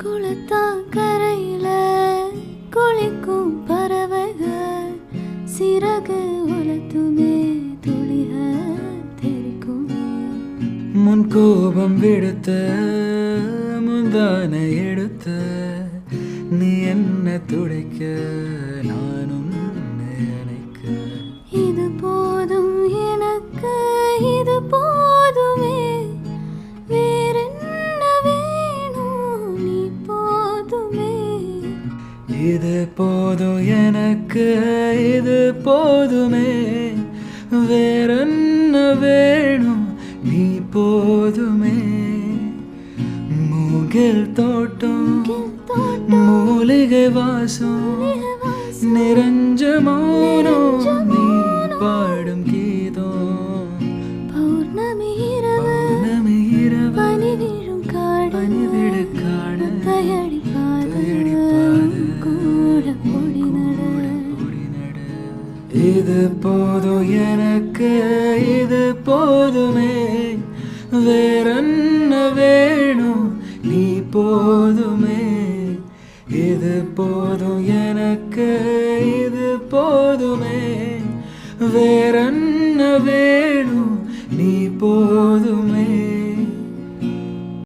குளத்தாங்கரையில குளிக்கும் பறவைகள் சிறகு உலத்துமே துளிக தெரிக்குமே. முன் கோபம் விடுத்த முந்தானை எடுத்த நீ என்ன துடைக்க நானும் அணைக்க. இது போதும் எனக்கு இது போதுமே வேறென்ன வேணும் நீ போதுமே. இது போதும் எனக்கு இது போதுமே வேறென்ன வேணும் நீ போதுமே. மூங்கில் தோட்டம் மூலிகை வாசம் நிறைஞ்ச மௌனம் நீ பாடும் கீதம். பௌர்ணமி இரவு பனி வீழும் காடு தையடிப்பாது கூட பொடி நட. இது போதும் எனக்கு இது போதுமே வேறென்ன வேணும் நீ போதுமே. இது போதும் எனக்கு இது போதுமே வேறென்ன வேணும் நீ போதுமே.